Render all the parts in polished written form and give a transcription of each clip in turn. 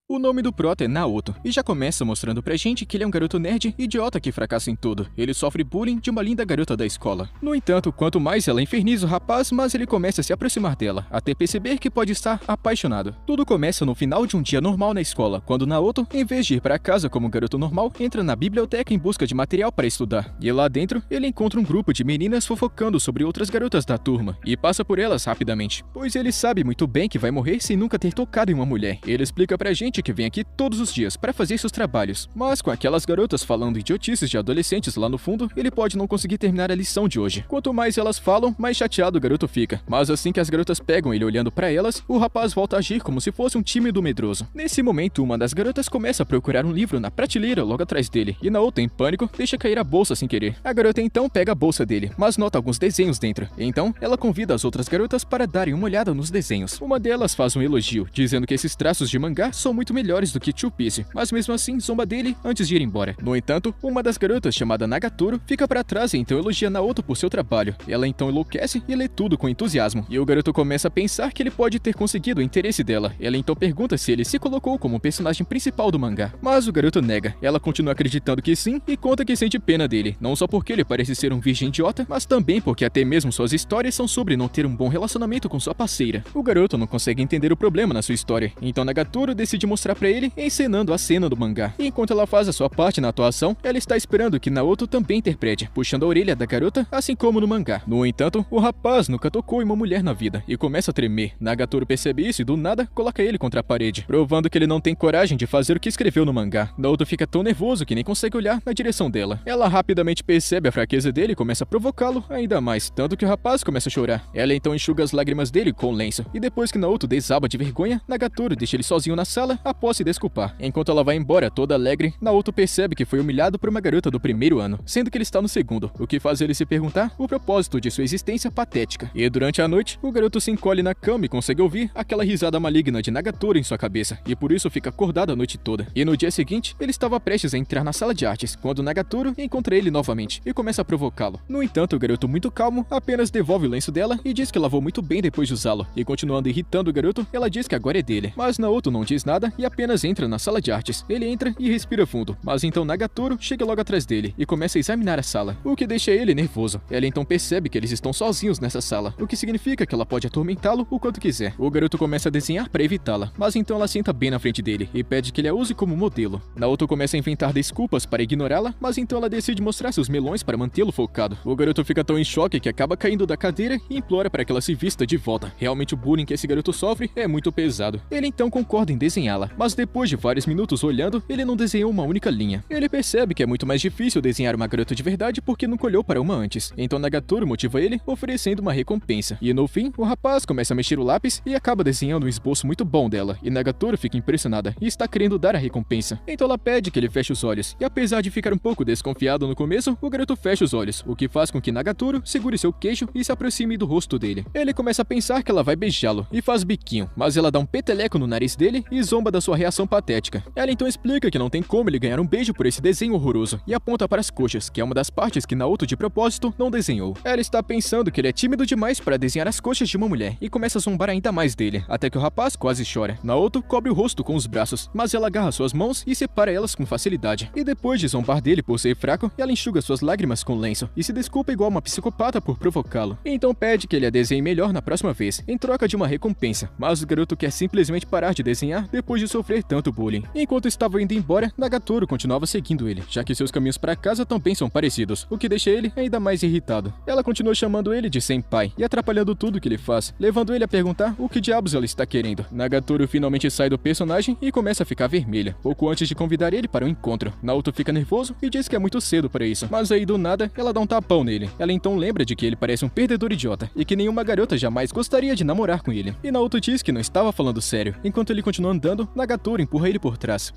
O nome do prota é Naoto, e já começa mostrando pra gente que ele é um garoto nerd idiota que fracassa em tudo. Ele sofre bullying de uma linda garota da escola. No entanto, quanto mais ela inferniza o rapaz, mais ele começa a se aproximar dela, até perceber que pode estar apaixonado. Tudo começa no final de um dia normal na escola, quando Naoto, em vez de ir para casa como um garoto normal, entra na biblioteca em busca de material para estudar. E lá dentro, ele encontra um grupo de meninas fofocando sobre outras garotas da turma, e passa por elas rapidamente, pois ele sabe muito bem que vai morrer sem nunca ter tocado em uma mulher. Ele explica pra gente que vem aqui todos os dias para fazer seus trabalhos, mas com aquelas garotas falando idiotices de adolescentes lá no fundo, ele pode não conseguir terminar a lição de hoje. Quanto mais elas falam, mais chateado o garoto fica, mas assim que as garotas pegam ele olhando para elas, o rapaz volta a agir como se fosse um tímido medroso. Nesse momento, uma das garotas começa a procurar um livro na prateleira logo atrás dele, e Naoto, em pânico, deixa cair a bolsa sem querer. A garota então pega a bolsa dele, mas nota alguns desenhos dentro, então ela convida as outras garotas para darem uma olhada nos desenhos. Uma delas faz um elogio, dizendo que esses traços de mangá são muito melhores do que Two Piece, mas mesmo assim zomba dele antes de ir embora. No entanto, uma das garotas, chamada Nagatoro, fica para trás e então elogia Naoto por seu trabalho. Ela então enlouquece e lê tudo com entusiasmo, e o garoto começa a pensar que ele pode ter conseguido o interesse dela. Ela então pergunta se ele se colocou como o personagem principal do mangá, mas o garoto nega. Ela continua acreditando que sim e conta que sente pena dele, não só porque ele parece ser um virgem idiota, mas também porque até mesmo suas histórias são sobre não ter um bom relacionamento com sua parceira. O garoto não consegue entender o problema na sua história, então Nagatoro decide mostrar pra ele encenando a cena do mangá. E enquanto ela faz a sua parte na atuação, ela está esperando que Naoto também interprete, puxando a orelha da garota, assim como no mangá. No entanto, o rapaz nunca tocou em uma mulher na vida e começa a tremer. Nagatoro percebe isso e do nada coloca ele contra a parede, provando que ele não tem coragem de fazer o que escreveu no mangá. Naoto fica tão nervoso que nem consegue olhar na direção dela. Ela rapidamente percebe a fraqueza dele e começa a provocá-lo ainda mais, tanto que o rapaz começa a chorar. Ela então enxuga as lágrimas dele com o lenço, e depois que Naoto desaba de vergonha, Nagatoro deixa ele sozinho na sala após se desculpar. Enquanto ela vai embora toda alegre, Naoto percebe que foi humilhado por uma garota do primeiro ano, sendo que ele está no segundo, o que faz ele se perguntar o propósito de sua existência patética. E durante a noite, o garoto se encolhe na cama e consegue ouvir aquela risada maligna de Nagatoro em sua cabeça, e por isso fica acordado a noite toda. E no dia seguinte, ele estava prestes a entrar na sala de artes, quando Nagatoro encontra ele novamente e começa a provocá-lo. No entanto, o garoto, muito calmo, apenas devolve o lenço dela e diz que lavou muito bem depois de usá-lo, e continuando irritando o garoto, ela diz que agora é dele. Mas Naoto não diz nada e apenas entra na sala de artes. Ele entra e respira fundo, mas então Nagatoro chega logo atrás dele e começa a examinar a sala, o que deixa ele nervoso. Ela então percebe que eles estão sozinhos nessa sala, o que significa que ela pode atormentá-lo o quanto quiser. O garoto começa a desenhar para evitá-la, mas então ela senta bem na frente dele e pede que ele a use como modelo. Naoto começa a inventar desculpas para ignorá-la, mas então ela decide mostrar seus melões para mantê-lo focado. O garoto fica tão em choque que acaba caindo da cadeira e implora para que ela se vista de volta. Realmente o bullying que esse garoto sofre é muito pesado. Ele então concorda em desenhá-la, mas depois de vários minutos olhando, ele não desenhou uma única linha. Ele percebe que é muito mais difícil desenhar uma garota de verdade porque nunca olhou para uma antes. Então Nagatoro motiva ele, oferecendo uma recompensa. E no fim, o rapaz começa a mexer o lápis e acaba desenhando um esboço muito bom dela. E Nagatoro fica impressionada e está querendo dar a recompensa. Então ela pede que ele feche os olhos. E apesar de ficar um pouco desconfiado no começo, o garoto fecha os olhos, o que faz com que Nagatoro segure seu queixo e se aproxime do rosto dele. Ele começa a pensar que ela vai beijá-lo e faz biquinho, mas ela dá um peteleco no nariz dele e zomba da sua reação patética. Ela então explica que não tem como ele ganhar um beijo por esse desenho horroroso e aponta para as coxas, que é uma das partes que Naoto de propósito não desenhou. Ela está pensando que ele é tímido demais para desenhar as coxas de uma mulher e começa a zombar ainda mais dele, até que o rapaz quase chora. Naoto cobre o rosto com os braços, mas ela agarra suas mãos e separa elas com facilidade. E depois de zombar dele por ser fraco, ela enxuga suas lágrimas com lenço e se desculpa igual uma psicopata por provocá-lo. Então pede que ele a desenhe melhor na próxima vez, em troca de uma recompensa, mas o garoto quer simplesmente parar de desenhar depois de sofrer tanto bullying. Enquanto estava indo embora, Nagatoro continuava seguindo ele, já que seus caminhos para casa também são parecidos, o que deixa ele ainda mais irritado. Ela continua chamando ele de senpai e atrapalhando tudo que ele faz, levando ele a perguntar o que diabos ela está querendo. Nagatoro finalmente sai do personagem e começa a ficar vermelha, pouco antes de convidar ele para o encontro. Naoto fica nervoso e diz que é muito cedo para isso, mas aí do nada ela dá um tapão nele. Ela então lembra de que ele parece um perdedor idiota e que nenhuma garota jamais gostaria de namorar com ele. E Naoto diz que não estava falando sério. Enquanto ele continua andando, Nagatoro empurra ele por trás.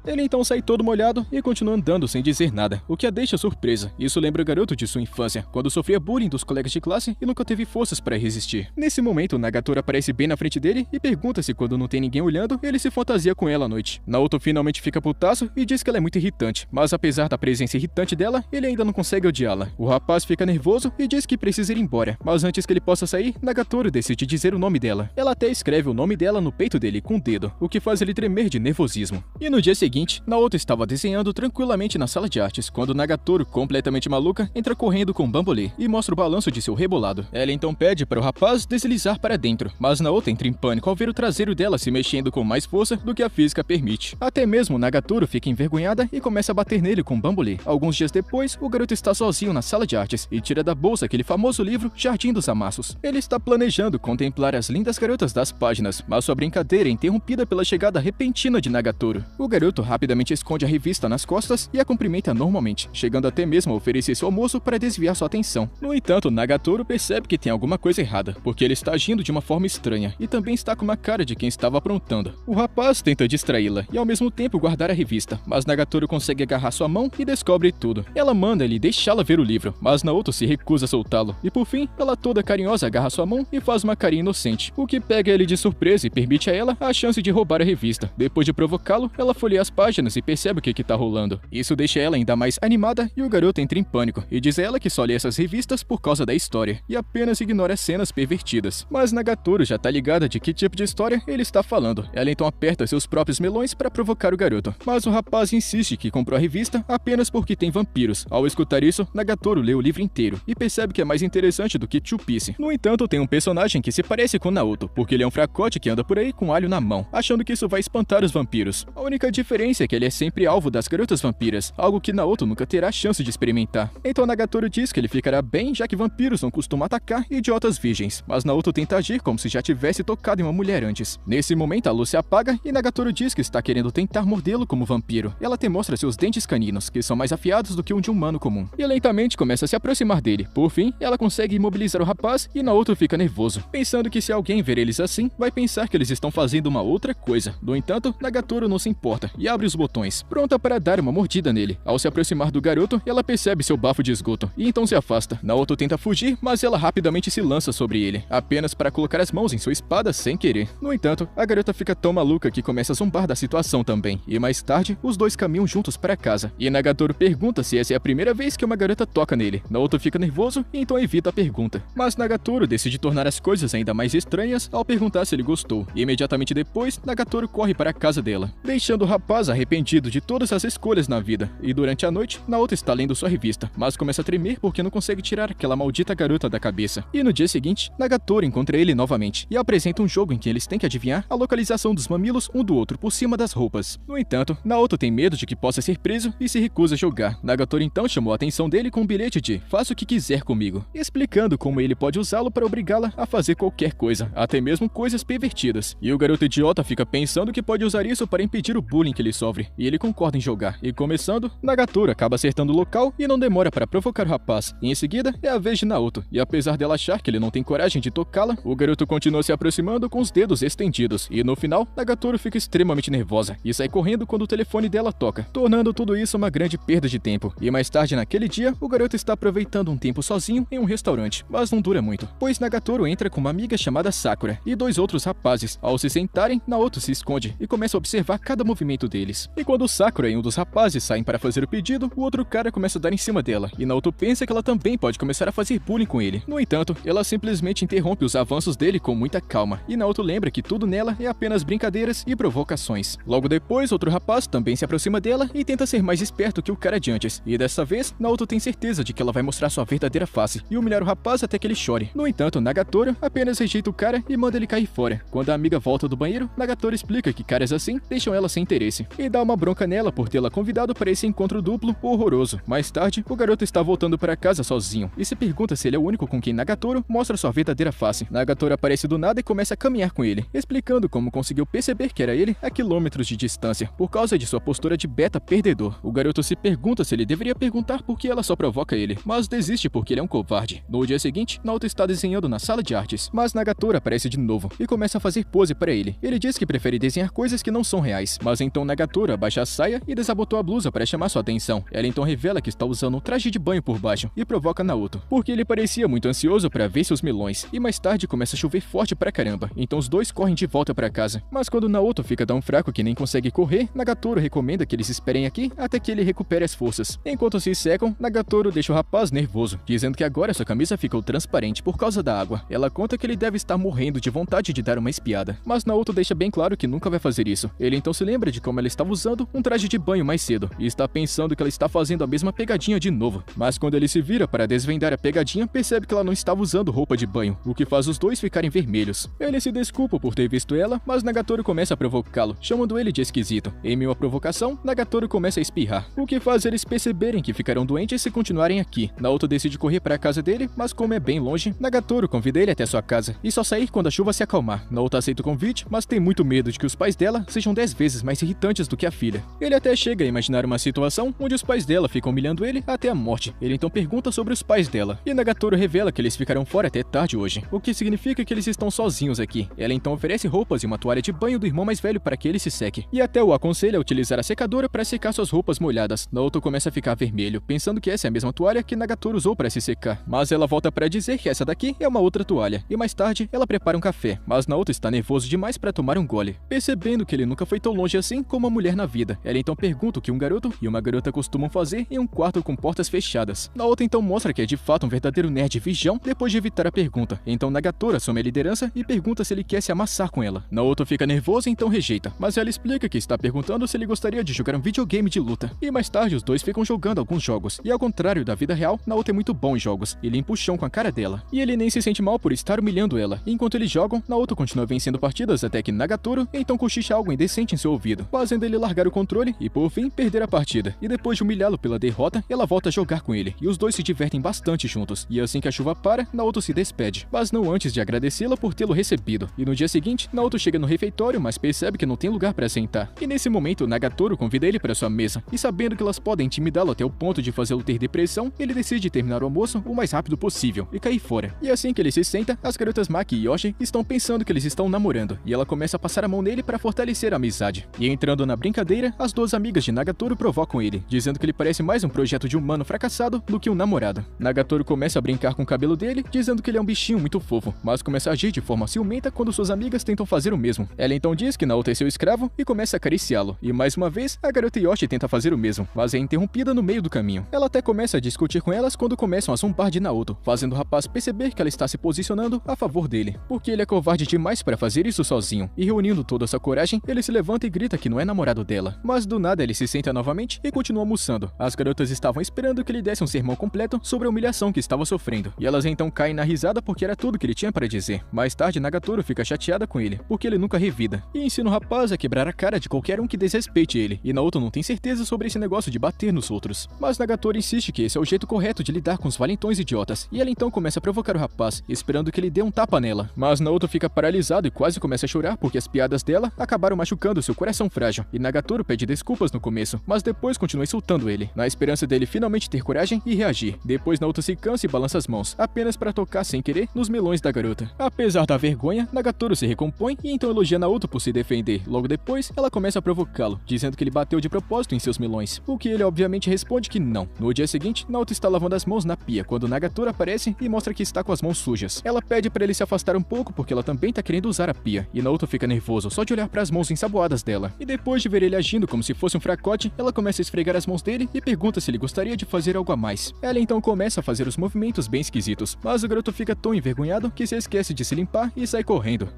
Ele então sai todo molhado e continua andando sem dizer nada, o que a deixa surpresa. Isso lembra o garoto de sua infância, quando sofria bullying dos colegas de classe e nunca teve forças para resistir. Nesse momento, Nagatoro aparece bem na frente dele e pergunta se quando não tem ninguém olhando, ele se fantasia com ela à noite. Naoto finalmente fica putaço e diz que ela é muito irritante, mas apesar da presença irritante dela, ele ainda não consegue odiá-la. O rapaz fica nervoso e diz que precisa ir embora, mas antes que ele possa sair, Nagatoro decide dizer o nome dela. Ela até escreve o nome dela no peito dele com o dedo, o que faz ele tremer de nervosismo. E no dia seguinte, Naoto estava desenhando tranquilamente na sala de artes, quando Nagatoro, completamente maluca, entra correndo com um bambolê e mostra o balanço de seu rebolado. Ela então pede para o rapaz deslizar para dentro, mas Naoto entra em pânico ao ver o traseiro dela se mexendo com mais força do que a física permite. Até mesmo Nagatoro fica envergonhada e começa a bater nele com um bambolê. Alguns dias depois, o garoto está sozinho na sala de artes e tira da bolsa aquele famoso livro Jardim dos Amassos. Ele está planejando contemplar as lindas garotas das páginas, mas sua brincadeira é interrompida pela chegada repentina de Nagatoro. O garoto rapidamente esconde a revista nas costas e a cumprimenta normalmente, chegando até mesmo a oferecer seu almoço para desviar sua atenção. No entanto, Nagatoro percebe que tem alguma coisa errada, porque ele está agindo de uma forma estranha e também está com uma cara de quem estava aprontando. O rapaz tenta distraí-la e ao mesmo tempo guardar a revista, mas Nagatoro consegue agarrar sua mão e descobre tudo. Ela manda ele deixá-la ver o livro, mas Naoto se recusa a soltá-lo, e por fim, ela toda carinhosa agarra sua mão e faz uma carinha inocente, o que pega ele de surpresa e permite a ela a chance de roubar a revista. Depois de provocá-lo, ela folheia as páginas e percebe o que tá rolando. Isso deixa ela ainda mais animada e o garoto entra em pânico e diz a ela que só lê essas revistas por causa da história e apenas ignora as cenas pervertidas. Mas Nagatoro já tá ligada de que tipo de história ele está falando. Ela então aperta seus próprios melões para provocar o garoto, mas o rapaz insiste que comprou a revista apenas porque tem vampiros. Ao escutar isso, Nagatoro lê o livro inteiro e percebe que é mais interessante do que Two Piece. No entanto, tem um personagem que se parece com Naoto, porque ele é um fracote que anda por aí com alho na mão, achando que isso vai espantar os vampiros. A única diferença é que ele é sempre alvo das garotas vampiras, algo que Naoto nunca terá chance de experimentar. Então Nagatoro diz que ele ficará bem, já que vampiros não costumam atacar idiotas virgens, mas Naoto tenta agir como se já tivesse tocado em uma mulher antes. Nesse momento, a luz se apaga e Nagatoro diz que está querendo tentar mordê-lo como vampiro. Ela até mostra seus dentes caninos, que são mais afiados do que um de um humano comum, e lentamente começa a se aproximar dele. Por fim, ela consegue imobilizar o rapaz e Naoto fica nervoso, pensando que se alguém ver eles assim, vai pensar que eles estão fazendo uma outra coisa. No entanto, Nagatoro não se importa e abre os botões, pronta para dar uma mordida nele. Ao se aproximar do garoto, ela percebe seu bafo de esgoto e então se afasta. Naoto tenta fugir, mas ela rapidamente se lança sobre ele, apenas para colocar as mãos em sua espada sem querer. No entanto, a garota fica tão maluca que começa a zombar da situação também, e mais tarde, os dois caminham juntos para casa. E Nagatoro pergunta se essa é a primeira vez que uma garota toca nele. Naoto fica nervoso e então evita a pergunta. Mas Nagatoro decide tornar as coisas ainda mais estranhas ao perguntar se ele gostou, e imediatamente depois, Nagatoro corre para a casa dela, deixando o rapaz arrependido de todas as escolhas na vida. E durante a noite, Naoto está lendo sua revista, mas começa a tremer porque não consegue tirar aquela maldita garota da cabeça. E no dia seguinte, Nagatoro encontra ele novamente e apresenta um jogo em que eles têm que adivinhar a localização dos mamilos um do outro por cima das roupas. No entanto, Naoto tem medo de que possa ser preso e se recusa a jogar. Nagatoro então chamou a atenção dele com um bilhete de "faça o que quiser comigo", explicando como ele pode usá-lo para obrigá-la a fazer qualquer coisa, até mesmo coisas pervertidas. E o garoto idiota fica pensando que pode usar isso para impedir o bullying que ele sofre, e ele concorda em jogar. E começando, Nagatoro acaba acertando o local e não demora para provocar o rapaz. E em seguida, é a vez de Naoto, e apesar dela achar que ele não tem coragem de tocá-la, o garoto continua se aproximando com os dedos estendidos, e no final, Nagatoro fica extremamente nervosa e sai correndo quando o telefone dela toca, tornando tudo isso uma grande perda de tempo. E mais tarde naquele dia, o garoto está aproveitando um tempo sozinho em um restaurante, mas não dura muito, pois Nagatoro entra com uma amiga chamada Sakura e dois outros rapazes. Ao se sentarem, Naoto se esconde e começa a observar cada movimento deles. E quando Sakura e um dos rapazes saem para fazer o pedido, o outro cara começa a dar em cima dela, e Naoto pensa que ela também pode começar a fazer bullying com ele. No entanto, ela simplesmente interrompe os avanços dele com muita calma, e Naoto lembra que tudo nela é apenas brincadeiras e provocações. Logo depois, outro rapaz também se aproxima dela e tenta ser mais esperto que o cara de antes, e dessa vez, Naoto tem certeza de que ela vai mostrar sua verdadeira face e humilhar o rapaz até que ele chore. No entanto, Nagatoro apenas rejeita o cara e manda ele cair fora. Quando a amiga volta do banheiro, Nagatoro explica que caras assim deixam ela sem interesse, e dá uma bronca nela por tê-la convidado para esse encontro duplo horroroso. Mais tarde, o garoto está voltando para casa sozinho e se pergunta se ele é o único com quem Nagatoro mostra sua verdadeira face. Nagatoro aparece do nada e começa a caminhar com ele, explicando como conseguiu perceber que era ele a quilômetros de distância, por causa de sua postura de beta perdedor. O garoto se pergunta se ele deveria perguntar por que ela só provoca ele, mas desiste porque ele é um covarde. No dia seguinte, Naoto está desenhando na sala de artes, mas Nagatoro aparece de novo e começa a fazer pose para ele. Ele diz que prefere desenhar coisas que não são reais, mas então Nagatoro abaixa a saia e desabotou a blusa para chamar sua atenção. Ela então revela que está usando um traje de banho por baixo e provoca Naoto, porque ele parecia muito ansioso para ver seus melões. E mais tarde começa a chover forte pra caramba, então os dois correm de volta para casa. Mas quando Naoto fica tão fraco que nem consegue correr, Nagatoro recomenda que eles esperem aqui até que ele recupere as forças. Enquanto se secam, Nagatoro deixa o rapaz nervoso, dizendo que agora sua camisa ficou transparente por causa da água. Ela conta que ele deve estar morrendo de vontade de dar uma espiada, mas Naoto deixa bem claro que nunca vai fazer isso. Ele então se lembra de como ela estava usando um traje de banho mais cedo, e está pensando que ela está fazendo a mesma pegadinha de novo. Mas quando ele se vira para desvendar a pegadinha, percebe que ela não estava usando roupa de banho, o que faz os dois ficarem vermelhos. Ele se desculpa por ter visto ela, mas Nagatoro começa a provocá-lo, chamando ele de esquisito. Em meio à provocação, Nagatoro começa a espirrar, o que faz eles perceberem que ficarão doentes se continuarem aqui. Naoto decide correr para a casa dele, mas como é bem longe, Nagatoro convida ele até sua casa, e só sair quando a chuva se acalmar. Naoto aceita o convite, mas tem muito medo de que os pais dela sejam 10 vezes mais irritantes do que a filha. Ele até chega a imaginar uma situação onde os pais dela ficam humilhando ele até a morte. Ele então pergunta sobre os pais dela, e Nagatoro revela que eles ficarão fora até tarde hoje, o que significa que eles estão sozinhos aqui. Ela então oferece roupas e uma toalha de banho do irmão mais velho para que ele se seque, e até o aconselha a utilizar a secadora para secar suas roupas molhadas. Naoto começa a ficar vermelho, pensando que essa é a mesma toalha que Nagatoro usou para se secar, mas ela volta para dizer que essa daqui é uma outra toalha, e mais tarde ela prepara um café, mas Naoto está nervoso demais para tomar um gole, percebendo que ele nunca foi tão longe assim como uma mulher na vida. Ela então pergunta o que um garoto e uma garota costumam fazer em um quarto com portas fechadas. Naoto então mostra que é de fato um verdadeiro nerd virgão depois de evitar a pergunta. Então Nagatoro assume a liderança e pergunta se ele quer se amassar com ela. Naoto fica nervoso e então rejeita, mas ela explica que está perguntando se ele gostaria de jogar um videogame de luta. E mais tarde os dois ficam jogando alguns jogos, e ao contrário da vida real, Naoto é muito bom em jogos, e limpa o chão com a cara dela. E ele nem se sente mal por estar humilhando ela. Enquanto eles jogam, Naoto continua vencendo partidas até que Nagatoro então cochicha algo indecente em seu ouvido, fazendo ele largar o controle e por fim perder a partida. E depois de humilhá-lo pela derrota, ela volta a jogar com ele, e os dois se divertem bastante juntos. E assim que a chuva para, Naoto se despede, mas não antes de agradecê-la por tê-lo recebido. E no dia seguinte, Naoto chega no refeitório, mas percebe que não tem lugar para sentar. E nesse momento, Nagatoro convida ele para sua mesa, e sabendo que elas podem intimidá-lo até o ponto de fazê-lo ter depressão, ele decide terminar o almoço o mais rápido possível e cair fora. E assim que ele se senta, as garotas Maki e Yoshi estão pensando que eles estão namorando, e ela começa a passar a mão nele para fortalecer a amizade. E entrando na brincadeira, as duas amigas de Nagatoro provocam ele, dizendo que ele parece mais um projeto de humano fracassado do que um namorado. Nagatoro começa a brincar com o cabelo dele, dizendo que ele é um bichinho muito fofo, mas começa a agir de forma ciumenta quando suas amigas tentam fazer o mesmo. Ela então diz que Naoto é seu escravo e começa a acariciá-lo, e mais uma vez, a garota Yoshi tenta fazer o mesmo, mas é interrompida no meio do caminho. Ela até começa a discutir com elas quando começam a zombar de Naoto, fazendo o rapaz perceber que ela está se posicionando a favor dele, porque ele é covarde demais para fazer isso sozinho. E reunindo toda a sua coragem, ele se levanta e grita que não é namorado dela. Mas do nada ele se senta novamente e continua almoçando. As garotas estavam esperando que ele desse um sermão completo sobre a humilhação que estava sofrendo, e elas então caem na risada porque era tudo que ele tinha para dizer. Mais tarde, Nagatoro fica chateada com ele, porque ele nunca revida, e ensina o rapaz a quebrar a cara de qualquer um que desrespeite ele, e Naoto não tem certeza sobre esse negócio de bater nos outros. Mas Nagatoro insiste que esse é o jeito correto de lidar com os valentões idiotas, e ela então começa a provocar o rapaz, esperando que ele dê um tapa nela. Mas Naoto fica paralisado e quase começa a chorar porque as piadas dela acabaram machucando seu coração frágil, e Nagatoro pede desculpas no começo, mas depois continua insultando ele, na esperança dele finalmente ter coragem e reagir. Depois Naoto se cansa e balança as mãos, apenas para tocar sem querer nos melões da garota. Apesar da vergonha, Nagatoro se recompõe e então elogia Naoto por se defender. Logo depois, ela começa a provocá-lo, dizendo que ele bateu de propósito em seus melões, o que ele obviamente responde que não. No dia seguinte, Naoto está lavando as mãos na pia quando Nagatoro aparece e mostra que está com as mãos sujas. Ela pede para ele se afastar um pouco porque ela também tá querendo usar a pia, e Naoto fica nervoso só de olhar para as mãos ensaboadas dela. E depois de ver ele agindo como se fosse um fracote, ela começa a esfregar as mãos dele e pergunta se ele gostaria de fazer algo a mais. Ela então começa a fazer os movimentos bem esquisitos, mas o garoto fica tão envergonhado que se esquece de se limpar e sai correndo.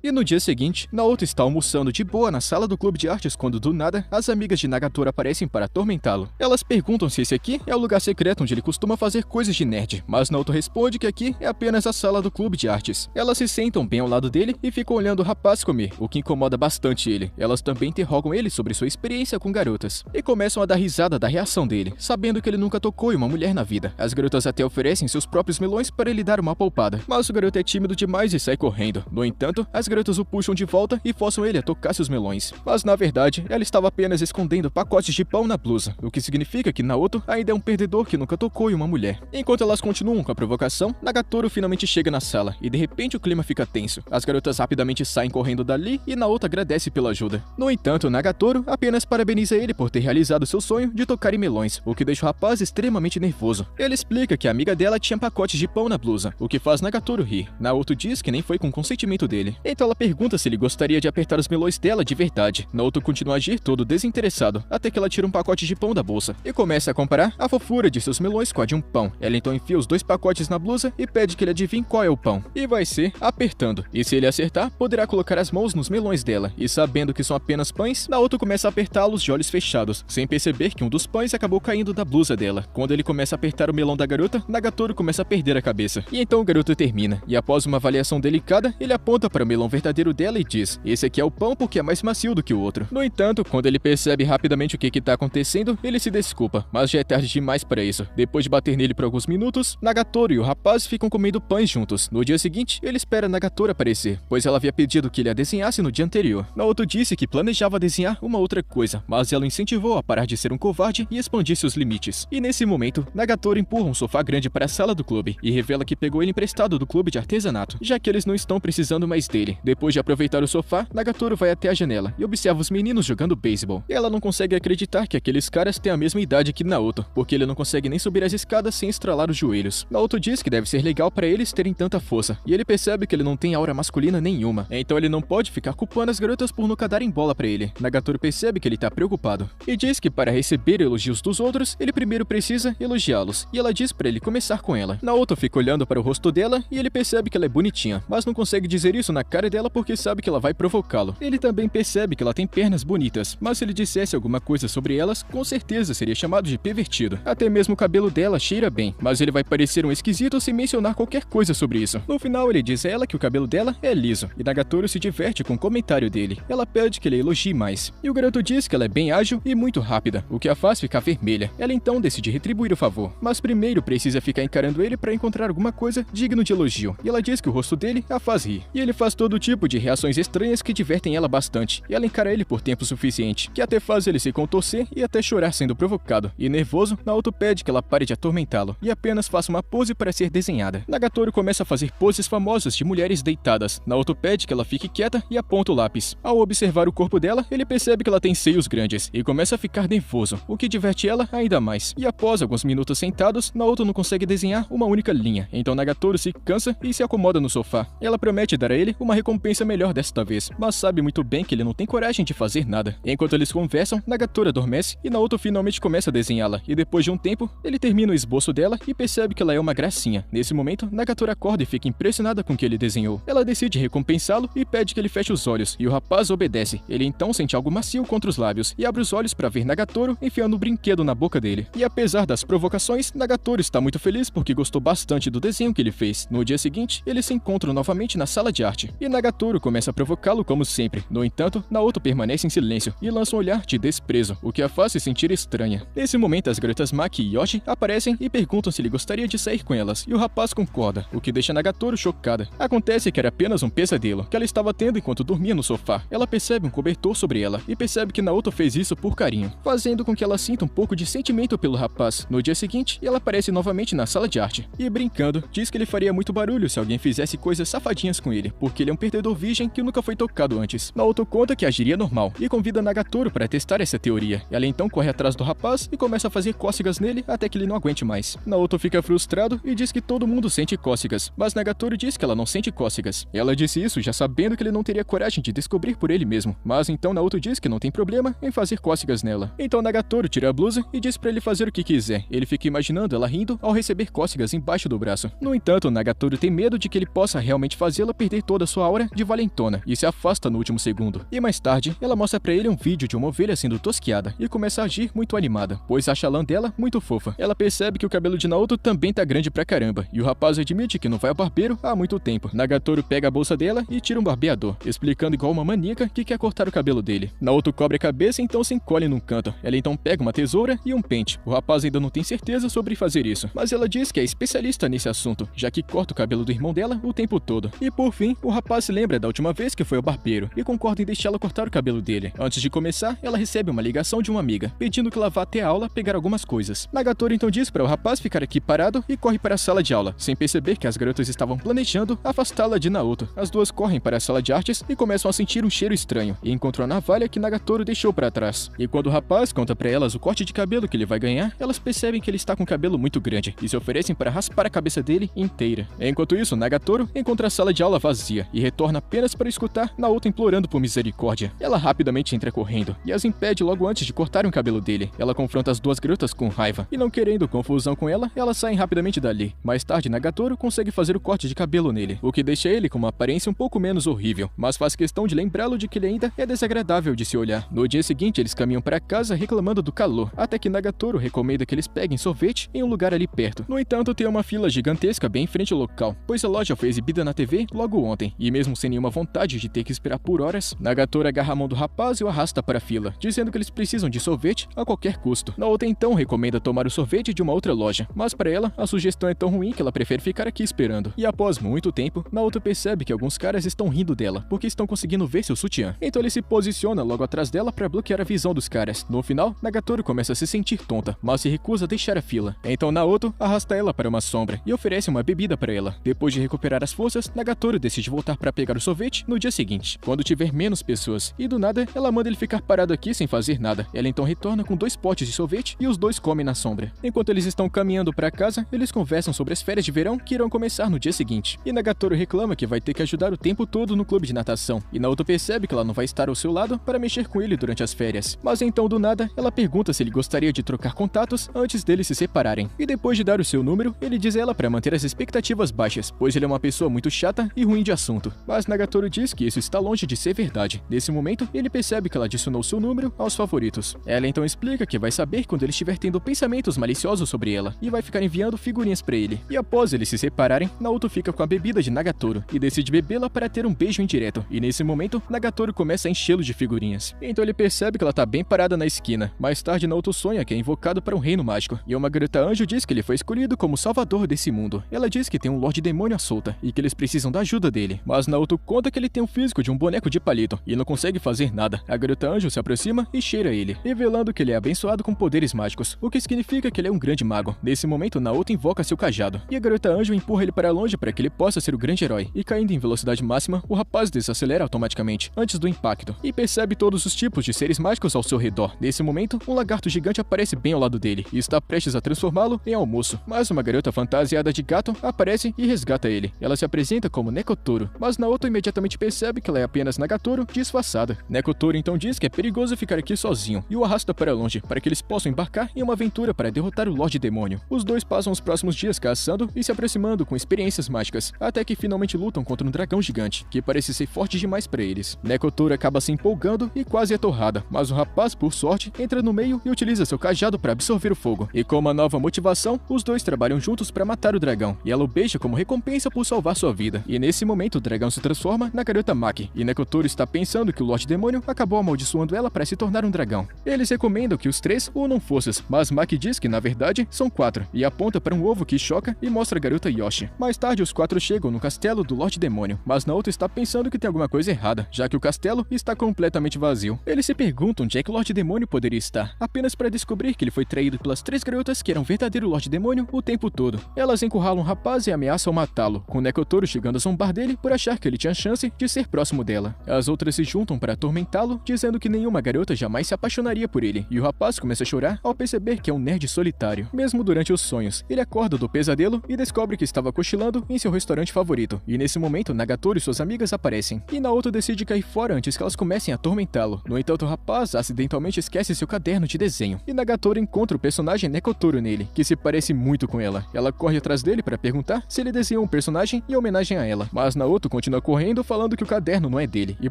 E no dia seguinte, Naoto está almoçando de boa na sala do clube de artes quando do nada, as amigas de Nagatoro aparecem para atormentá-lo. Elas perguntam se esse aqui é o lugar secreto onde ele costuma fazer coisas de nerd, mas Naoto responde que aqui é apenas a sala do clube de artes. Elas se sentam bem ao lado dele e ficam olhando o rapaz comer, o que incomoda bastante ele. Elas também interrogam ele sobre sua experiência com garotas, e começam a dar risada da reação dele, sabendo que ele nunca tocou em uma mulher na vida. As garotas até oferecem seus próprios melões para ele dar uma poupada, mas o garoto é tímido demais e sai correndo. No entanto, as garotas o puxam de volta e forçam ele a tocar seus melões. Mas na verdade, ela estava apenas escondendo pacotes de pão na blusa, o que significa que Naoto ainda é um perdedor que nunca tocou em uma mulher. Enquanto elas continuam com a provocação, Nagatoro finalmente chega na sala e de repente o clima fica tenso. As garotas rapidamente saem correndo dali e Naoto agradece pela ajuda. No entanto, Nagatoro apenas parabeniza ele por ter realizado seu sonho de tocar em melões, o que deixa o rapaz extremamente nervoso. Ele explica que a amiga dela tinha pacotes de pão na blusa, o que faz Nagatoro rir. Naoto diz que nem foi com consentimento dele. Então ela pergunta se ele gostaria de apertar os melões dela de verdade. Naoto continua a agir todo desinteressado, até que ela tira um pacote de pão da bolsa e começa a comparar a fofura de seus melões com a de um pão. Ela então enfia os 2 pacotes na blusa e pede que ele adivinhe qual é o pão. E vai ser apertando. E se ele acertar, poderá colocar as mãos nos melões dela. E sabendo que são apenas pães, Naoto começa a apertá-los de olhos fechados, sem perceber que um dos pães acabou caindo da blusa dela. Quando ele começa a apertar o melão da garota, Nagatoro começa a perder a cabeça. E então o garoto termina. E após uma avaliação delicada, ele aponta para o melão verdadeiro dela e diz: esse aqui é o pão porque é mais macio do que o outro. No entanto, quando ele percebe rapidamente o que está acontecendo, ele se desculpa, mas já é tarde demais para isso. Depois de bater nele por alguns minutos, Nagatoro e o rapaz ficam comendo pães juntos. No dia seguinte, ele espera Nagatoro aparecer, pois ela havia pedido que ele a desenhasse no dia anterior. Naoto disse que planejava desenhar uma outra coisa, mas ela o incentivou a parar de ser um covarde e expandir seus limites. E nesse momento, Nagatoro empurra um sofá grande para a sala do clube e revela que pegou ele emprestado do clube de artesanato, já que eles não estão precisando mais dele. Depois de aproveitar o sofá, Nagatoro vai até a janela e observa os meninos jogando beisebol. Ela não consegue acreditar que aqueles caras têm a mesma idade que Naoto, porque ele não consegue nem subir as escadas sem estralar os joelhos. Naoto diz que deve ser legal para eles terem tanta força, e ele percebe que ele não tem aura masculina nenhuma, então ele não pode ficar culpando as garotas por nunca darem bola para ele. Nagatoro percebe que ele tá preocupado, e diz que para receber elogios dos outros, ele primeiro precisa elogiá-los, e ela diz para ele começar com ela. Naoto fica olhando para o rosto dela, e ele percebe que ela é bonitinha, mas não consegue dizer isso na cara dela porque sabe que ela vai provocá-lo. Ele também percebe que ela tem pernas bonitas, mas se ele dissesse alguma coisa sobre elas, com certeza seria chamado de pervertido. Até mesmo o cabelo dela cheira bem, mas ele vai parecer um esquisito sem mencionar qualquer coisa sobre isso. No final, ele diz a ela que o cabelo dela é liso, e Nagatoro se diverte com o comentário dele. Ela pede que ele elogie mais, e o garoto diz que ela é bem ágil e muito rápida, o que a faz ficar vermelha. Ela então decide retribuir o favor, mas primeiro precisa ficar encarando ele para encontrar alguma coisa digno de elogio, e ela diz que o rosto dele a faz rir. E ele faz todo tipo de reações estranhas que divertem ela bastante, e ela encara ele por tempo suficiente, que até faz ele se contorcer e até chorar sendo provocado. E nervoso, Naoto pede que ela pare de atormentá-lo e apenas faça uma pose para ser desenhada. Nagatoro começa a fazer poses famosas de mulheres deitadas. Naoto pede que ela fique quieta e aponta o lápis. Ao observar o corpo dela, ele percebe que ela tem seios grandes e começa a ficar nervoso, o que diverte ela ainda mais. E após alguns minutos sentados, Naoto não consegue desenhar uma única linha, então Nagatoro se cansa e se acomoda no sofá. Ela promete dar a ele uma recompensa melhor desta vez, mas sabe muito bem que ele não tem coragem de fazer nada. Enquanto eles conversam, Nagatoro adormece e Naoto finalmente começa a desenhá-la, e depois de um tempo, ele termina o esboço dela e percebe que ela é uma gracinha. Nesse momento, Nagatoro acorda e fica impressionada com o que ele desenhou. Ela decide recompensá-lo e pede que ele feche os olhos, e o rapaz obedece. Ele então sente algo macio contra os lábios e abre os olhos para ver Nagatoro enfiando um brinquedo na boca dele. E apesar das provocações, Nagatoro está muito feliz porque gostou bastante do desenho que ele fez. No dia seguinte, eles se encontram novamente na sala de arte, e Nagatoro começa a provocá-lo como sempre. No entanto, Naoto permanece em silêncio e lança um olhar de desprezo, o que a faz se sentir estranha. Nesse momento, as garotas Maki e Yoshi aparecem e perguntam se ele gostaria de sair com elas, e o rapaz concorda, o que deixa Nagatoro chocada. Acontece que era apenas um pesadelo que ela estava tendo enquanto dormia no sofá. Ela percebe um cobertor sobre ela e percebe que Naoto fez isso por carinho, fazendo com que ela sinta um pouco de sentimento pelo rapaz. No dia seguinte, ela aparece novamente na sala de arte e, brincando, diz que ele faria muito barulho se alguém fizesse coisas safadinhas com ele, porque ele é um perdedor virgem que nunca foi tocado antes. Naoto conta que agiria normal e convida Nagatoro para testar essa teoria. Ela então corre atrás do rapaz e começa a fazer cócegas nele até que ele não aguente mais. Naoto fica frustrado e diz que todo mundo sente cócegas, mas Nagatoro diz que ela não sente cócegas. Ela disse isso já sabendo que ele não teria coragem de descobrir por ele mesmo, mas então Naoto diz que não tem problema em fazer cócegas nela. Então Nagatoro tira a blusa e diz para ele fazer o que quiser. Ele fica imaginando ela rindo ao receber cócegas embaixo do braço. No entanto, Nagatoro tem medo de que ele possa realmente fazê-la perder toda a sua aura de valentona e se afasta no último segundo. E mais tarde, ela mostra para ele um vídeo de uma ovelha sendo tosquiada e começa a agir muito animada, pois acha a lã dela muito fofa. Ela percebe que o cabelo de Naoto também tá grande pra caramba, e o rapaz admite que não vai ao barbeiro há muito tempo. Nagatoro pega a bolsa dela e tira um barbeador, explicando igual uma maníaca que quer cortar o cabelo dele. Naoto cobre a cabeça e então se encolhe num canto. Ela então pega uma tesoura e um pente. O rapaz ainda não tem certeza sobre fazer isso, mas ela diz que é especialista nesse assunto, já que corta o cabelo do irmão dela o tempo todo. E por fim, o rapaz rapaz se lembra da última vez que foi ao barbeiro e concorda em deixá-la cortar o cabelo dele. Antes de começar, ela recebe uma ligação de uma amiga, pedindo que ela vá até a aula pegar algumas coisas. Nagatoro então diz para o rapaz ficar aqui parado e corre para a sala de aula, sem perceber que as garotas estavam planejando afastá-la de Naoto. As duas correm para a sala de artes e começam a sentir um cheiro estranho, e encontram a navalha que Nagatoro deixou para trás. E quando o rapaz conta para elas o corte de cabelo que ele vai ganhar, elas percebem que ele está com o cabelo muito grande e se oferecem para raspar a cabeça dele inteira. Enquanto isso, Nagatoro encontra a sala de aula vazia e retorna apenas para escutar Naoto implorando por misericórdia. Ela rapidamente entra correndo e as impede logo antes de cortarem o cabelo dele. Ela confronta as duas garotas com raiva e, não querendo confusão com ela, elas saem rapidamente dali. Mais tarde, Nagatoro consegue fazer o corte de cabelo nele, o que deixa ele com uma aparência um pouco menos horrível, mas faz questão de lembrá-lo de que ele ainda é desagradável de se olhar. No dia seguinte, eles caminham para casa reclamando do calor, até que Nagatoro recomenda que eles peguem sorvete em um lugar ali perto. No entanto, tem uma fila gigantesca bem em frente ao local, pois a loja foi exibida na TV logo ontem, e mesmo sem nenhuma vontade de ter que esperar por horas, Nagatoro agarra a mão do rapaz e o arrasta para a fila, dizendo que eles precisam de sorvete a qualquer custo. Naoto então recomenda tomar o sorvete de uma outra loja, mas para ela, a sugestão é tão ruim que ela prefere ficar aqui esperando. E após muito tempo, Naoto percebe que alguns caras estão rindo dela, porque estão conseguindo ver seu sutiã. Então ele se posiciona logo atrás dela para bloquear a visão dos caras. No final, Nagatoro começa a se sentir tonta, mas se recusa a deixar a fila. Então Naoto arrasta ela para uma sombra e oferece uma bebida para ela. Depois de recuperar as forças, Nagatoro decide voltar para pegar o sorvete no dia seguinte, quando tiver menos pessoas. E do nada, ela manda ele ficar parado aqui sem fazer nada. Ela então retorna com 2 potes de sorvete e os dois comem na sombra. Enquanto eles estão caminhando para casa, eles conversam sobre as férias de verão que irão começar no dia seguinte. E Nagatoro reclama que vai ter que ajudar o tempo todo no clube de natação. E Naoto percebe que ela não vai estar ao seu lado para mexer com ele durante as férias. Mas então do nada, ela pergunta se ele gostaria de trocar contatos antes deles se separarem. E depois de dar o seu número, ele diz a ela para manter as expectativas baixas, pois ele é uma pessoa muito chata e ruim de assunto. Mas Nagatoro diz que isso está longe de ser verdade. Nesse momento, ele percebe que ela adicionou seu número aos favoritos. Ela então explica que vai saber quando ele estiver tendo pensamentos maliciosos sobre ela e vai ficar enviando figurinhas para ele. E após eles se separarem, Naoto fica com a bebida de Nagatoro e decide bebê-la para ter um beijo indireto. E nesse momento, Nagatoro começa a enchê-lo de figurinhas. Então ele percebe que ela tá bem parada na esquina. Mais tarde, Naoto sonha que é invocado para um reino mágico. E uma garota anjo diz que ele foi escolhido como salvador desse mundo. Ela diz que tem um Lorde Demônio à solta e que eles precisam da ajuda dele. Mas Naoto conta que ele tem o físico de um boneco de palito e não consegue fazer nada. A garota anjo se aproxima e cheira ele, revelando que ele é abençoado com poderes mágicos, o que significa que ele é um grande mago. Nesse momento, Naoto invoca seu cajado e a garota anjo empurra ele para longe para que ele possa ser o grande herói. E caindo em velocidade máxima, o rapaz desacelera automaticamente antes do impacto e percebe todos os tipos de seres mágicos ao seu redor. Nesse momento, um lagarto gigante aparece bem ao lado dele e está prestes a transformá-lo em almoço. Mas uma garota fantasiada de gato aparece e resgata ele. Ela se apresenta como Nekotoro, mas Naoto imediatamente percebe que ela é apenas Nagatoro disfarçada. Nekotoro então diz que é perigoso ficar aqui sozinho e o arrasta para longe para que eles possam embarcar em uma aventura para derrotar o Lorde Demônio. Os dois passam os próximos dias caçando e se aproximando com experiências mágicas, até que finalmente lutam contra um dragão gigante, que parece ser forte demais para eles. Nekotoro acaba se empolgando e quase é torrada, mas o rapaz, por sorte, entra no meio e utiliza seu cajado para absorver o fogo. E com uma nova motivação, os dois trabalham juntos para matar o dragão, e ela o beija como recompensa por salvar sua vida. E nesse momento, o dragão se transforma na garota Maki, e Nekotoro está pensando que o Lorde Demônio acabou amaldiçoando ela para se tornar um dragão. Eles recomendam que os 3 unam forças, mas Maki diz que na verdade são 4, e aponta para um ovo que choca e mostra a garota Yoshi. Mais tarde, os 4 chegam no castelo do Lorde Demônio, mas Naoto está pensando que tem alguma coisa errada, já que o castelo está completamente vazio. Eles se perguntam onde é que o Lorde Demônio poderia estar, apenas para descobrir que ele foi traído pelas 3 garotas que eram verdadeiro Lorde Demônio o tempo todo. Elas encurralam o rapaz e ameaçam matá-lo, com Nekotoro chegando a zombar dele por achar que ele tinha chance de ser próximo dela. As outras se juntam para atormentá-lo, dizendo que nenhuma garota jamais se apaixonaria por ele, e o rapaz começa a chorar ao perceber que é um nerd solitário. Mesmo durante os sonhos, ele acorda do pesadelo e descobre que estava cochilando em seu restaurante favorito, e nesse momento Nagatoro e suas amigas aparecem, e Naoto decide cair fora antes que elas comecem a atormentá-lo. No entanto, o rapaz acidentalmente esquece seu caderno de desenho, e Nagatoro encontra o personagem Nekotoro nele, que se parece muito com ela. Ela corre atrás dele para perguntar se ele desenhou um personagem em homenagem a ela, mas Naoto continua correndo falando que o caderno não é dele, e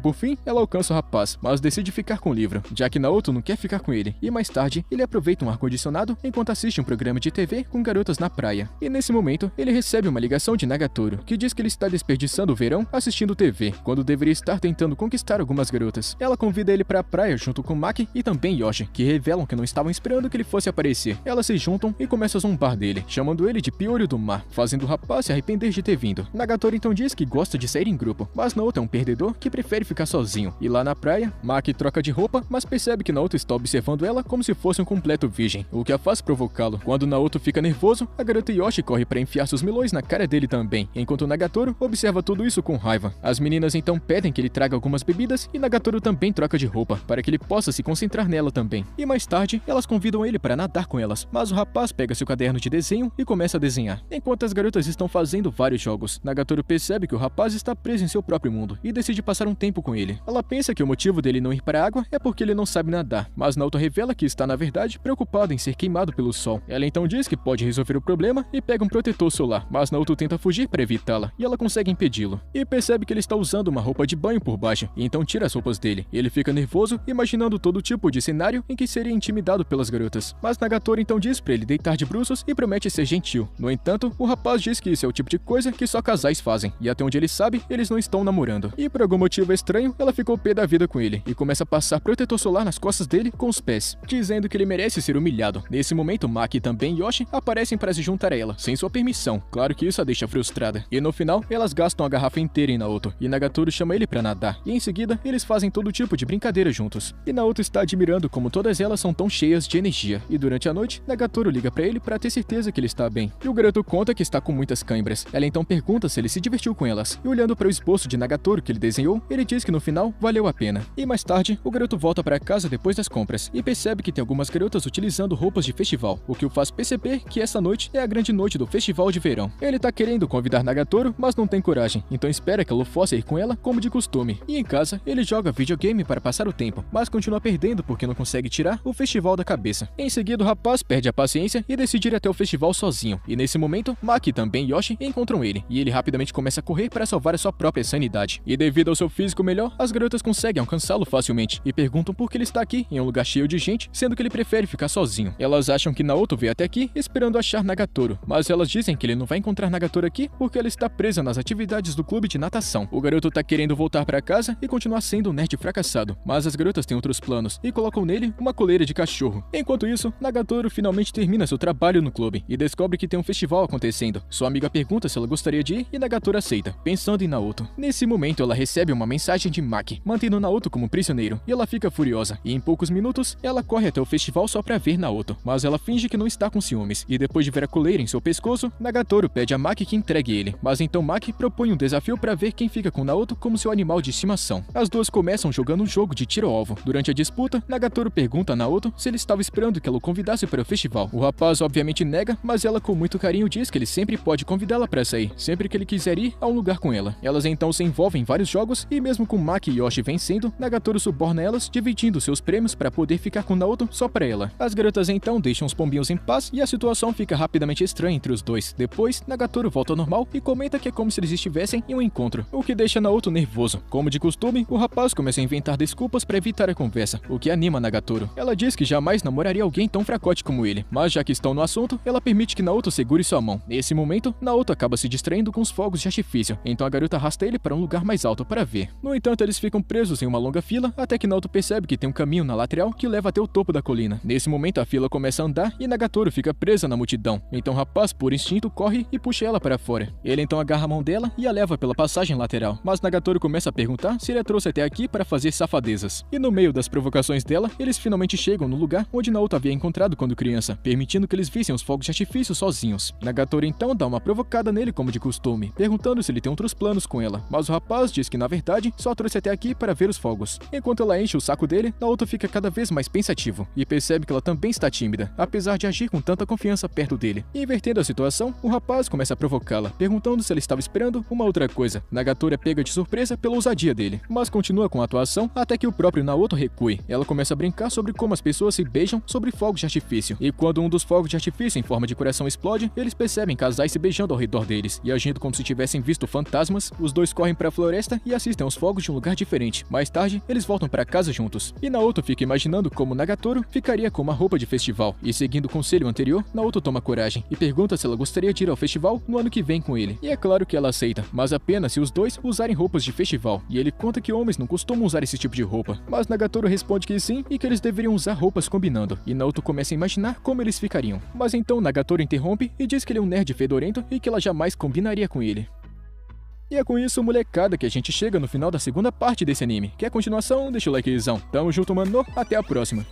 por fim, ela alcança o rapaz, mas decide ficar com o livro, já que Naoto não quer ficar com ele, e mais tarde, ele aproveita um ar-condicionado enquanto assiste um programa de TV com garotas na praia. E nesse momento, ele recebe uma ligação de Nagatoro, que diz que ele está desperdiçando o verão assistindo TV, quando deveria estar tentando conquistar algumas garotas. Ela convida ele para a praia junto com Maki e também Yoshi, que revelam que não estavam esperando que ele fosse aparecer. Elas se juntam e começam a zombar dele, chamando ele de piolho do mar, fazendo o rapaz se arrepender de ter vindo. Nagatoro então diz que gosta de sair em grupo, mas Naoto é um perdedor que prefere ficar sozinho. E lá na praia, Maki troca de roupa, mas percebe que Naoto está observando ela como se fosse um completo virgem, o que a faz provocá-lo. Quando Naoto fica nervoso, a garota Yoshi corre para enfiar seus melões na cara dele também, enquanto Nagatoro observa tudo isso com raiva. As meninas então pedem que ele traga algumas bebidas e Nagatoro também troca de roupa, para que ele possa se concentrar nela também. E mais tarde, elas convidam ele para nadar com elas, mas o rapaz pega seu caderno de desenho e começa a desenhar. Enquanto as garotas estão fazendo vários jogos, Nagatoro percebe que o rapaz está preso em seu próprio mundo e decide passar um tempo com ele. Ela pensa que o motivo dele não ir para a água é porque ele não sabe nadar, mas Naoto revela que está na verdade preocupado em ser queimado pelo sol. Ela então diz que pode resolver o problema e pega um protetor solar, mas Naoto tenta fugir para evitá-la e ela consegue impedi-lo. E percebe que ele está usando uma roupa de banho por baixo, e então tira as roupas dele. Ele fica nervoso, imaginando todo tipo de cenário em que seria intimidado pelas garotas. Mas Nagatoro então diz para ele deitar de bruços e promete ser gentil. No entanto, o rapaz diz que isso é o tipo de coisa que só casais fazem, e até onde ele sabe, eles não estão namorando. E por algum motivo estranho, ela ficou pé da vida com ele e começa a passar protetor solar nas costas dele com os pés, dizendo que ele merece ser humilhado. Nesse momento, Maki e também Yoshi aparecem para se juntar a ela, sem sua permissão. Claro que isso a deixa frustrada. E no final, elas gastam a garrafa inteira em Naoto, e Nagatoro chama ele para nadar, e em seguida, eles fazem todo tipo de brincadeira juntos. E Naoto está admirando como todas elas são tão cheias de energia. E durante a noite, Nagatoro liga para ele para ter certeza que ele está bem. E o garoto conta que está com muitas câimbras. Ela então pergunta se ele se divertiu com elas, e olhando para o esboço de Nagatoro que ele desenhou, ele diz que no final valeu a pena. E mais tarde, o garoto volta para casa depois das compras e percebe que tem algumas garotas utilizando roupas de festival, o que o faz perceber que essa noite é a grande noite do festival de verão. Ele tá querendo convidar Nagatoro, mas não tem coragem, então espera que ela possa ir com ela como de costume. E em casa, ele joga videogame para passar o tempo, mas continua perdendo porque não consegue tirar o festival da cabeça. Em seguida, o rapaz perde a paciência e decide ir até o festival sozinho. E nesse momento, Maki e também Yoshi encontram ele, e ele rapidamente começa a correr para salvar a sua própria sanidade. E devido ao seu físico melhor, as garotas conseguem alcançá-lo facilmente e perguntam por que ele está aqui em um lugar cheio de gente, sendo que ele prefere ficar sozinho. Elas acham que Naoto veio até aqui esperando achar Nagatoro, mas elas dizem que ele não vai encontrar Nagatoro aqui porque ela está presa nas atividades do clube de natação. O garoto tá querendo voltar para casa e continuar sendo um nerd fracassado, mas as garotas têm outros planos e colocam nele uma coleira de cachorro. Enquanto isso, Nagatoro finalmente termina seu trabalho no clube e descobre que tem um festival acontecendo. Sua amiga pergunta se ela gostaria de ir e Nagatoro aceita, pensando em Naoto. Nesse momento, ela recebe uma mensagem de Maki, mantendo Naoto como prisioneiro, e ela fica furiosa, e em poucos minutos, ela corre até o festival só pra ver Naoto, mas ela finge que não está com ciúmes, e depois de ver a coleira em seu pescoço, Nagatoro pede a Maki que entregue ele, mas então Maki propõe um desafio pra ver quem fica com Naoto como seu animal de estimação. As duas começam jogando um jogo de tiro ao alvo. Durante a disputa, Nagatoro pergunta a Naoto se ele estava esperando que ela o convidasse para o festival. O rapaz obviamente nega, mas ela com muito carinho diz que ele sempre pode convidá-la para sair, sempre que ele quiser ir a um lugar com ela. Elas então se envolvem em vários jogos, e mesmo com Maki e Yoshi vencendo, Nagatoro suborna elas, dividindo seus prêmios para poder ficar com Naoto só para ela. As garotas então deixam os pombinhos em paz e a situação fica rapidamente estranha entre os dois. Depois, Nagatoro volta ao normal e comenta que é como se eles estivessem em um encontro, o que deixa Naoto nervoso. Como de costume, o rapaz começa a inventar desculpas para evitar a conversa, o que anima Nagatoro. Ela diz que jamais namoraria alguém tão fracote como ele, mas já que estão no assunto, ela permite que Naoto segure sua mão. Nesse momento, Naoto acaba se distraindo com os fogos de artifício, então a garota arrasta ele para um lugar mais alto para ver. No entanto, eles ficam presos em uma longa fila até que Naoto percebe que tem um caminho na lateral que leva até o topo da colina. Nesse momento, a fila começa a andar e Nagatoro fica presa na multidão, então o rapaz, por instinto, corre e puxa ela para fora. Ele então agarra a mão dela e a leva pela passagem lateral, mas Nagatoro começa a perguntar se ele a trouxe até aqui para fazer safadezas. E no meio das provocações dela, eles finalmente chegam no lugar onde Naoto havia encontrado quando criança, permitindo que eles vissem os fogos de artifício sozinhos. Nagatoro então dá uma provocada nele como de costume, perguntando se ele tem outros planos com ela, mas o rapaz diz que na verdade só trouxe até aqui para ver os fogos. Enquanto ela enche o saco dele, Naoto fica cada vez mais pensativo e percebe que ela também está tímida, apesar de agir com tanta confiança perto dele. E invertendo a situação, o rapaz começa a provocá-la, perguntando se ela estava esperando uma outra coisa. Nagatoro é pega de surpresa pela ousadia dele, mas continua com a atuação até que o próprio Naoto recue. Ela começa a brincar sobre como as pessoas se beijam sobre fogos de artifício, e quando um dos fogos de artifício em forma de coração explode, eles percebem casais se beijando ao redor deles, e agindo como se tivessem visto fantasmas, os dois correm para a floresta e assistem aos fogos de um lugar diferente. Mais tarde, eles voltam para casa juntos, e Naoto fica imaginando como Nagatoro ficaria com uma roupa de festival, e seguindo o conselho anterior, Naoto toma coragem e pergunta se ela gostaria de ir ao festival no ano que vem com ele. E é claro que ela aceita, mas apenas se os dois usarem roupas de festival, e ele conta que homens não costumam usar esse tipo de roupa, mas Nagatoro responde que sim e que eles deveriam usar roupas combinando, e Naoto começa a imaginar como eles ficariam. Mas então Nagatoro interrompe e diz que ele é um nerd fedorento e que ela jamais combinaria com ele. E é com isso, molecada, que a gente chega no final da segunda parte desse anime. Quer continuação? Deixa o likezão. Tamo junto, mano. Até a próxima.